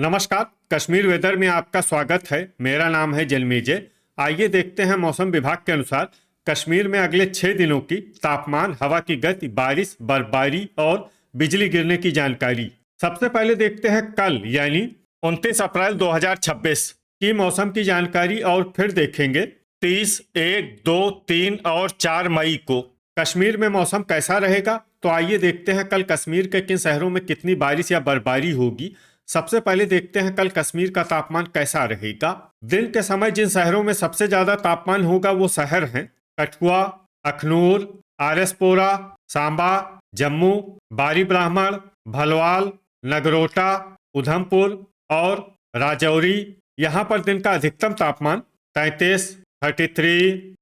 नमस्कार। कश्मीर वेदर में आपका स्वागत है। मेरा नाम है जलमेजय। आइए देखते हैं मौसम विभाग के अनुसार कश्मीर में अगले 6 दिनों की तापमान, हवा की गति, बारिश, बर्फबारी और बिजली गिरने की जानकारी। सबसे पहले देखते हैं कल यानी 29 अप्रैल 2026 की मौसम की जानकारी और फिर देखेंगे 30, 1, 2, 3 और 4 मई को कश्मीर में मौसम कैसा रहेगा। तो आइए देखते हैं कल कश्मीर के किन शहरों में कितनी बारिश या बर्फबारी होगी। सबसे पहले देखते हैं कल कश्मीर का तापमान कैसा रहेगा। दिन के समय जिन शहरों में सबसे ज्यादा तापमान होगा वो शहर हैं कठुआ, अखनूर, आरएसपोरा, सांबा, जम्मू, बारी ब्राह्मण, भलवाल, नगरोटा, उधमपुर और राजौरी। यहाँ पर दिन का अधिकतम तापमान 33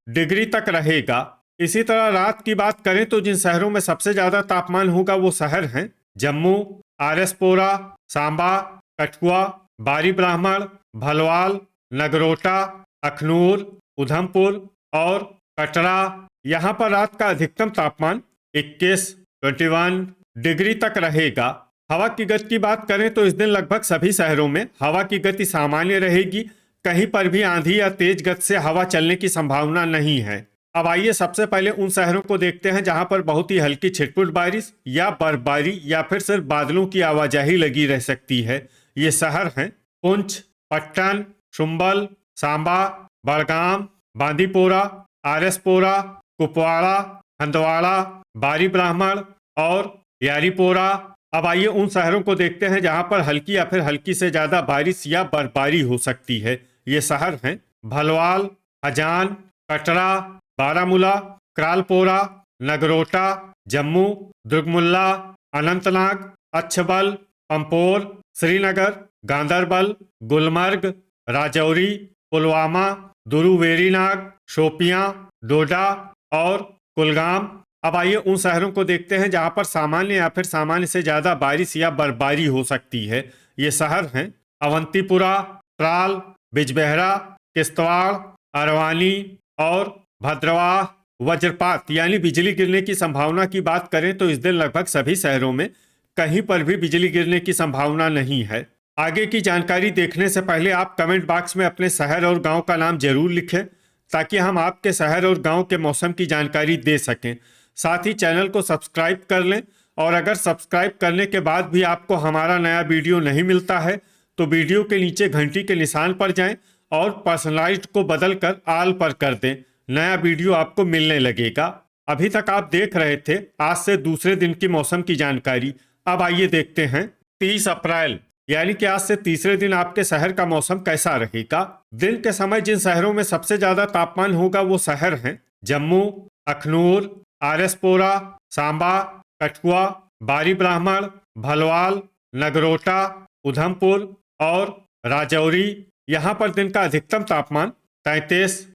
डिग्री तक रहेगा। इसी तरह रात की बात करें तो जिन शहरों में सबसे ज्यादा तापमान होगा वो शहर हैं जम्मू, आरएसपोरा, सांबा, कठुआ, बारी ब्राह्मण, भलवाल, नगरोटा, अखनूर, उधमपुर और कटरा। यहाँ पर रात का अधिकतम तापमान 21 डिग्री तक रहेगा। हवा की गति की बात करें तो इस दिन लगभग सभी शहरों में हवा की गति सामान्य रहेगी। कहीं पर भी आंधी या तेज गति से हवा चलने की संभावना नहीं है। अब आइए सबसे पहले उन शहरों को देखते हैं जहां पर बहुत ही हल्की छिटपुट बारिश या बर्फबारी या फिर सिर्फ बादलों की आवाजाही लगी रह सकती है। ये शहर हैं पुंछ, पट्टन, शुम्बल, सांबा, बड़गाम, बांदीपोरा, आरएसपोरा, कुपवाड़ा, हंदवाड़ा, बारी ब्राह्मण और यारीपोरा। अब आइए उन शहरों को देखते हैं जहां पर हल्की या फिर हल्की से ज्यादा बारिश या बर्फबारी हो सकती है। ये शहर हैं भलवाल, हजान, कटरा, बारामूला, क्रालपोरा, नगरोटा, जम्मू, दुर्गमुल्ला, अनंतनाग, अच्छबल, पंपोर, श्रीनगर, गांदरबल, गुलमर्ग, राजौरी, पुलवामा, दुरुवेरीनाग, शोपियां, डोडा और कुलगाम। अब आइए उन शहरों को देखते हैं जहां पर सामान्य या फिर सामान्य से ज्यादा बारिश या बर्फबारी हो सकती है। ये शहर हैं अवंतीपुरा, त्राल, बिजबेहरा, किश्तवाड़, अरवानी और भद्रवाह। वज्रपात यानी बिजली गिरने की संभावना की बात करें तो इस दिन लगभग सभी शहरों में कहीं पर भी बिजली गिरने की संभावना नहीं है। आगे की जानकारी देखने से पहले आप कमेंट बॉक्स में अपने शहर और गांव का नाम जरूर लिखें ताकि हम आपके शहर और गांव के मौसम की जानकारी दे सकें। साथ ही चैनल को सब्सक्राइब कर लें और अगर सब्सक्राइब करने के बाद भी आपको हमारा नया वीडियो नहीं मिलता है तो वीडियो के नीचे घंटी के निशान पर जाएं और पर्सनलाइज्ड को बदलकर ऑल पर कर दें। नया वीडियो आपको मिलने लगेगा। अभी तक आप देख रहे थे आज से दूसरे दिन की मौसम की जानकारी। अब आइए देखते हैं 30 अप्रैल यानी कि आज से तीसरे दिन आपके शहर का मौसम कैसा रहेगा। दिन के समय जिन शहरों में सबसे ज्यादा तापमान होगा वो शहर हैं जम्मू, अखनूर, आरएसपोरा, सांबा, कठुआ, बारी ब्राह्मण, भलवाल, नगरोटा, उधमपुर और राजौरी। यहाँ पर दिन का अधिकतम तापमान 33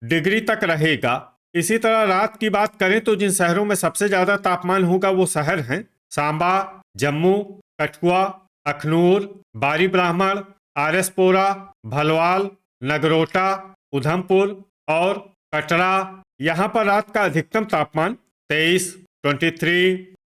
डिग्री तक रहेगा। इसी तरह रात की बात करें तो जिन शहरों में सबसे ज्यादा तापमान होगा वो शहर हैं सांबा, जम्मू, कठुआ, अखनूर, बारी ब्राह्मण, आरएसपोरा, भलवाल, नगरोटा, उधमपुर और कटरा। यहाँ पर रात का अधिकतम तापमान 23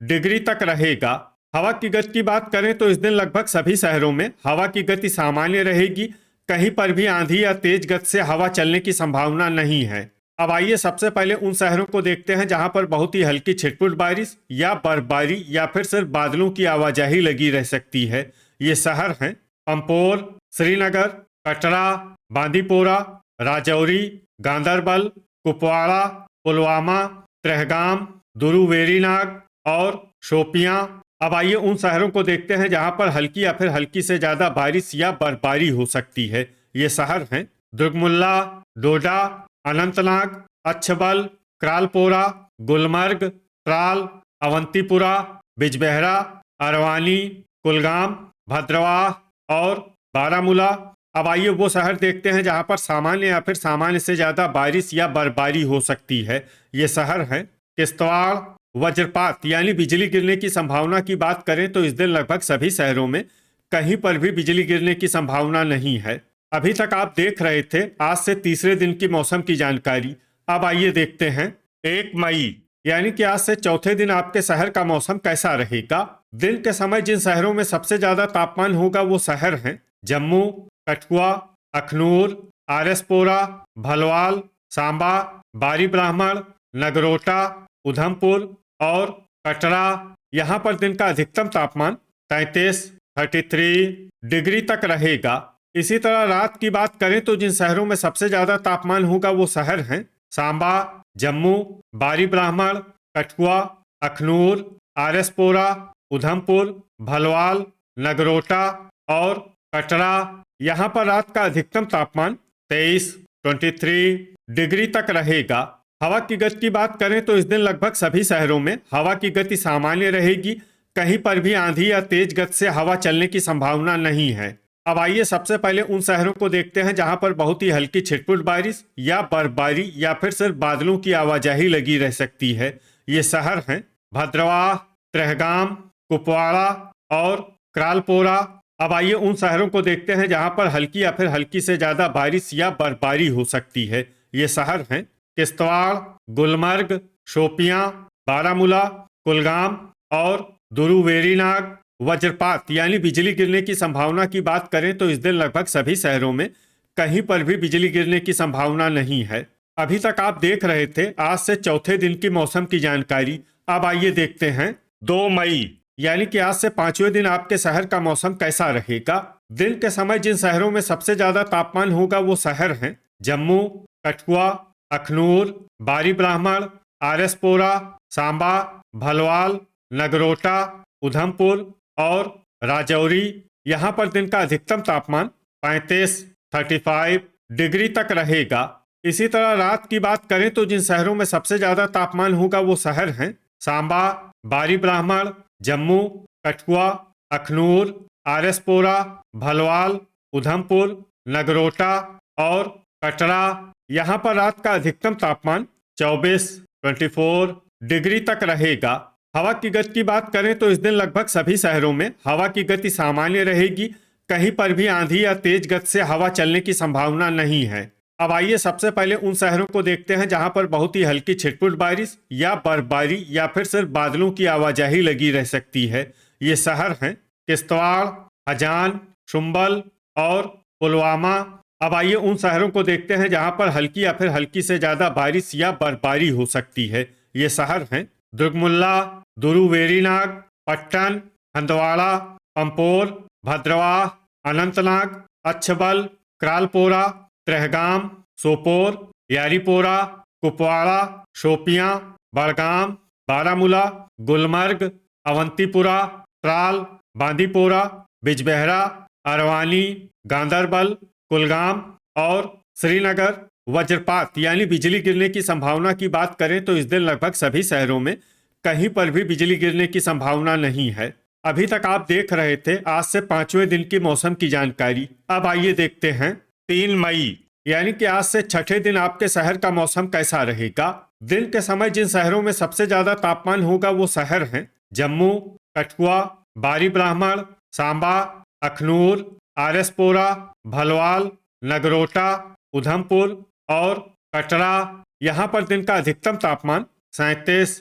डिग्री तक रहेगा। हवा की गति की बात करें तो इस दिन लगभग सभी शहरों में हवा की गति सामान्य रहेगी। कहीं पर भी आंधी या तेज गति से हवा चलने की संभावना नहीं है। अब आइए सबसे पहले उन शहरों को देखते हैं जहां पर बहुत ही हल्की छिटपुट बारिश या बर्फबारी या फिर सिर्फ बादलों की आवाजाही लगी रह सकती है। ये शहर हैं पंपोर, श्रीनगर, कटरा, बांदीपोरा, राजौरी, गांदरबल, कुपवाड़ा, पुलवामा, त्रेहगाम, दुरुवेरीनाग और शोपियां। अब आइए उन शहरों को देखते हैं जहां पर हल्की या फिर हल्की से ज्यादा बारिश या बर्फबारी हो सकती है। ये शहर हैं दुर्गमुल्ला, डोडा, अनंतनाग, अच्छबल, क्रालपोरा, गुलमर्ग, त्राल, अवंतीपुरा, बिजबेहरा, अरवानी, कुलगाम, भद्रवाह और बारामूला। अब आइए वो शहर देखते हैं जहां पर सामान्य या फिर सामान्य से ज्यादा बारिश या बर्फबारी हो सकती है। ये शहर हैं किश्तवाड़। वज्रपात यानी बिजली गिरने की संभावना की बात करें तो इस दिन लगभग सभी शहरों में कहीं पर भी बिजली गिरने की संभावना नहीं है। अभी तक आप देख रहे थे आज से तीसरे दिन की मौसम की जानकारी। अब आइए देखते हैं 1 मई यानी कि आज से चौथे दिन आपके शहर का मौसम कैसा रहेगा। दिन के समय जिन शहरों में सबसे ज्यादा तापमान होगा वो शहर हैं जम्मू, कठुआ, अखनूर, आरएसपोरा, भलवाल, सांबा, बारी ब्राह्मण, नगरोटा, उधमपुर और कटरा। यहाँ पर दिन का अधिकतम तापमान 33 डिग्री तक रहेगा। इसी तरह रात की बात करें तो जिन शहरों में सबसे ज्यादा तापमान होगा वो शहर हैं सांबा, जम्मू, बारी ब्राह्मण, कठुआ, अखनूर, आरएसपोरा, उधमपुर, भलवाल, नगरोटा और कटरा। यहाँ पर रात का अधिकतम तापमान 23 डिग्री तक रहेगा। हवा की गति की बात करें तो इस दिन लगभग सभी शहरों में हवा की गति सामान्य रहेगी। कहीं पर भी आंधी या तेज गति से हवा चलने की संभावना नहीं है। अब आइए सबसे पहले उन शहरों को देखते हैं जहां पर बहुत ही हल्की छिटपुट बारिश या बर्फबारी या फिर सिर्फ बादलों की आवाजाही लगी रह सकती है। ये शहर हैं भद्रवाह, त्रेहगाम, कुपवाड़ा और क्रालपोरा। अब आइए उन शहरों को देखते हैं जहां पर हल्की या फिर हल्की से ज्यादा बारिश या बर्फबारी हो सकती है। ये शहर हैं किश्तवाड़, गुलमर्ग, शोपियां, बारामूला, कुलगाम और दुरुवेरीनाग। वज्रपात यानी बिजली गिरने की संभावना की बात करें तो इस दिन लगभग सभी शहरों में कहीं पर भी बिजली गिरने की संभावना नहीं है। अभी तक आप देख रहे थे आज से चौथे दिन की मौसम की जानकारी। अब आइए देखते हैं 2 मई यानी कि आज से 5वें दिन आपके शहर का मौसम कैसा रहेगा। दिन के समय जिन शहरों में सबसे ज्यादा तापमान होगा वो शहर हैं जम्मू, कठुआ, अखनूर, बारी ब्राह्मण, आरएसपोरा, सांबा, भलवाल, नगरोटा, उधमपुर और राजौरी। यहाँ पर दिन का अधिकतम तापमान 35 डिग्री तक रहेगा। इसी तरह रात की बात करें तो जिन शहरों में सबसे ज्यादा तापमान होगा वो शहर हैं सांबा, बारी ब्राह्मण, जम्मू, कठुआ, अखनूर, आरएसपोरा, भलवाल, उधमपुर, नगरोटा और कटरा। यहाँ पर रात का अधिकतम तापमान 24 डिग्री तक रहेगा। हवा की गति की बात करें तो इस दिन लगभग सभी शहरों में हवा की गति सामान्य रहेगी। कहीं पर भी आंधी या तेज गति से हवा चलने की संभावना नहीं है। अब आइए सबसे पहले उन शहरों को देखते हैं जहां पर बहुत ही हल्की छिटपुट बारिश या बर्फबारी या फिर सिर्फ बादलों की आवाजाही लगी रह सकती है। ये शहर हैं किश्तवाड़, हजान, शुम्बल और पुलवामा। अब आइए उन शहरों को देखते हैं जहां पर हल्की या फिर हल्की से ज्यादा बारिश या बर्फबारी हो सकती है। ये शहर हैं दुर्गमुल्ला, दुरुवेरीनाग, पट्टन, हंदवाड़ा, पंपोर, भद्रवाह, अनंतनाग, अच्छबल, क्रालपोरा, त्रेहगाम, सोपोर, यारीपोरा, कुपवाड़ा, शोपियां, बड़गाम, बारामूला, गुलमर्ग, अवंतीपुरा, त्राल, बांदीपोरा, बिजबेहरा, अरवानी, गांदरबल, कुलगाम और श्रीनगर। वज्रपात यानी बिजली गिरने की संभावना की बात करें तो इस दिन लगभग सभी शहरों में कहीं पर भी बिजली गिरने की संभावना नहीं है। अभी तक आप देख रहे थे आज से 5वें दिन की मौसम की जानकारी। अब आइए देखते हैं 3 मई यानी कि आज से छठे दिन आपके शहर का मौसम कैसा रहेगा। दिन के समय जिन शहरों में सबसे ज्यादा तापमान होगा वो शहर हैं जम्मू, कठुआ, बारी ब्राह्मण, सांबा, अखनूर, आरएसपोरा, भलवाल, नगरोटा, उधमपुर और कटरा। यहाँ पर दिन का अधिकतम तापमान 37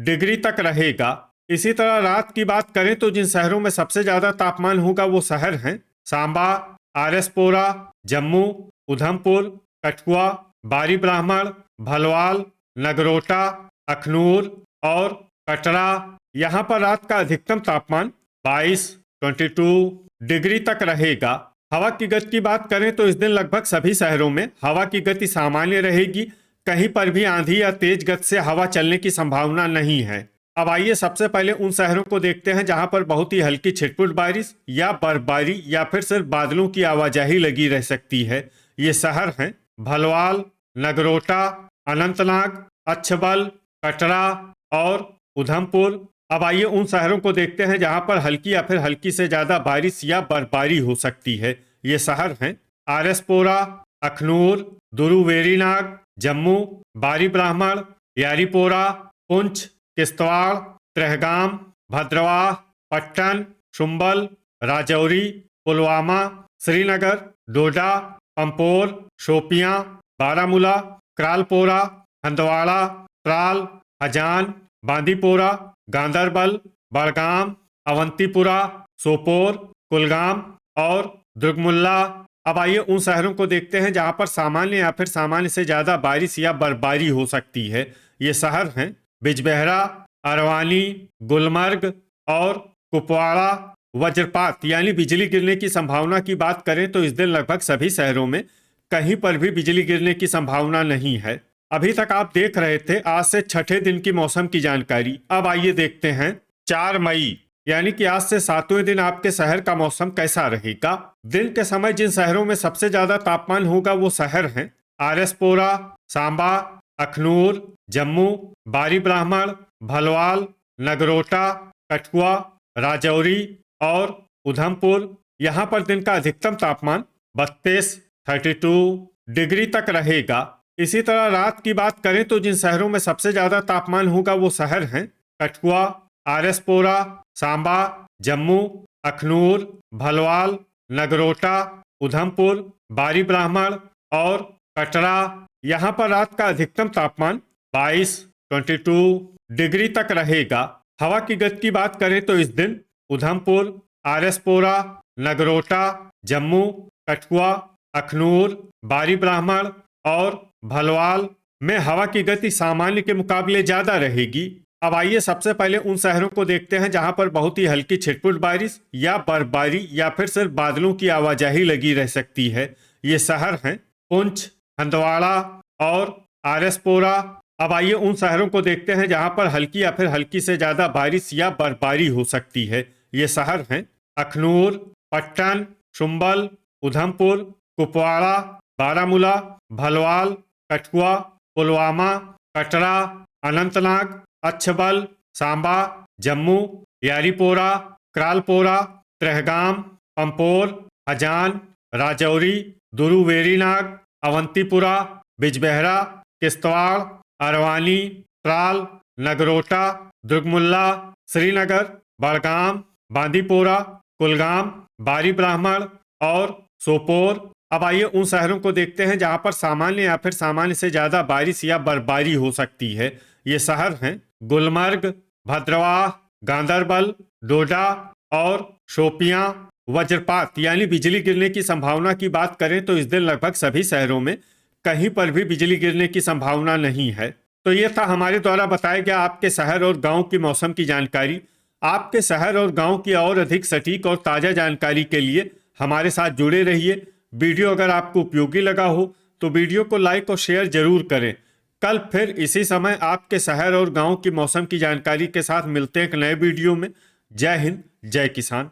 डिग्री तक रहेगा। इसी तरह रात की बात करें तो जिन शहरों में सबसे ज्यादा तापमान होगा वो शहर हैं सांबा, आरएसपोरा, जम्मू, उधमपुर, कठुआ, बारी ब्राह्मण, भलवाल, नगरोटा, अखनूर और कटरा। यहाँ पर रात का अधिकतम तापमान 22 डिग्री तक रहेगा। हवा की गति की बात करें तो इस दिन लगभग सभी शहरों में हवा की गति सामान्य रहेगी। कहीं पर भी आंधी या तेज गति से हवा चलने की संभावना नहीं है। अब आइए सबसे पहले उन शहरों को देखते हैं जहां पर बहुत ही हल्की छिटपुट बारिश या बर्फबारी या फिर सिर्फ बादलों की आवाजाही लगी रह सकती है। ये शहर हैं भलवाल, नगरोटा, अनंतनाग, अच्छबल, कटरा और उधमपुर। अब आइए उन शहरों को देखते हैं जहां पर हल्की या फिर हल्की से ज्यादा बारिश या बर्फबारी हो सकती है। ये शहर हैं आरएसपोरा, अखनूर, दुरुवेरीनाग, जम्मू, बारी ब्राह्मण, यारीपोरा, पुंछ, किश्तवाड़, त्रेहगाम, भद्रवाह, पट्टन, शुम्बल, राजौरी, पुलवामा, श्रीनगर, डोडा, पंपोर, शोपियां, बारामूला, क्रालपोरा, हंदवाड़ा, त्राल, हजान, बांदीपोरा, गांदरबल, बड़गाम, अवंतीपुरा, सोपोर, कुलगाम और दुर्गमुल्ला। अब आइए उन शहरों को देखते हैं जहां पर सामान्य या फिर सामान्य से ज्यादा बारिश या बर्फबारी हो सकती है। ये शहर हैं बिजबेहरा, अरवानी, गुलमर्ग और कुपवाड़ा। वज्रपात यानी बिजली गिरने की संभावना की बात करें तो इस दिन लगभग सभी शहरों में कहीं पर भी बिजली गिरने की संभावना नहीं है। अभी तक आप देख रहे थे आज से छठे दिन की मौसम की जानकारी। अब आइए देखते हैं 4 मई यानी कि आज से 7वें दिन आपके शहर का मौसम कैसा रहेगा। दिन के समय जिन शहरों में सबसे ज्यादा तापमान होगा वो शहर हैं आरएसपोरा, सांबा, अखनूर, जम्मू, बारी ब्राह्मण, भलवाल, नगरोटा, कठुआ, राजौरी और उधमपुर। यहाँ पर दिन का अधिकतम तापमान 32 डिग्री तक रहेगा। इसी तरह रात की बात करें तो जिन शहरों में सबसे ज्यादा तापमान होगा वो शहर हैं कठुआ, आरएसपोरा, सांबा, जम्मू, अखनूर, भलवाल, नगरोटा, उधमपुर, बारी ब्राह्मण और कटरा। यहाँ पर रात का अधिकतम तापमान 22 डिग्री तक रहेगा। हवा की गति की बात करें तो इस दिन उधमपुर, आरएसपोरा, नगरोटा, जम्मू, कठुआ, अखनूर, बारी ब्राह्मण और भलवाल में हवा की गति सामान्य के मुकाबले ज्यादा रहेगी। अब आइए सबसे पहले उन शहरों को देखते हैं जहां पर बहुत ही हल्की छिटपुट बारिश या बर्फबारी या फिर सिर्फ बादलों की आवाजाही लगी रह सकती है। ये शहर हैं पुंछ, हंदवाड़ा और आरएसपोरा। अब आइए उन शहरों को देखते हैं जहां पर हल्की या फिर हल्की से ज्यादा बारिश या बर्फबारी हो सकती है। ये शहर हैं अखनूर, पट्टन, शुम्बल, उधमपुर, कुपवाड़ा, बारामूला, भलवाल, कठुआ, पुलवामा, कटरा, अनंतनाग, अच्छबल, सांबा, जम्मू, यारीपोरा, क्रालपोरा, त्रेहगाम, पंपोर, हजान, राजौरी, दुरुवेरीनाग, अवंतीपुरा, बिजबेहरा, किश्तवाड़, अरवानी, त्राल, नगरोटा, दुर्गमुल्ला, श्रीनगर, बड़गाम, बांदीपोरा, कुलगाम, बारी ब्राह्मण और सोपोर। अब आइए उन शहरों को देखते हैं जहां पर सामान्य या फिर सामान्य से ज्यादा बारिश या बर्फबारी हो सकती है। ये शहर हैं गुलमर्ग, भद्रवाह, गांदरबल, डोडा और शोपियां। वज्रपात यानी बिजली गिरने की संभावना की बात करें तो इस दिन लगभग सभी शहरों में कहीं पर भी बिजली गिरने की संभावना नहीं है। तो ये था हमारे द्वारा बताया गया आपके शहर और गांव की मौसम की जानकारी। आपके शहर और गांव की और अधिक सटीक और ताज़ा जानकारी के लिए हमारे साथ जुड़े रहिए। वीडियो अगर आपको उपयोगी लगा हो तो वीडियो को लाइक और शेयर जरूर करें। कल फिर इसी समय आपके शहर और गांव की मौसम की जानकारी के साथ मिलते हैं एक नए वीडियो में। जय हिंद, जय किसान।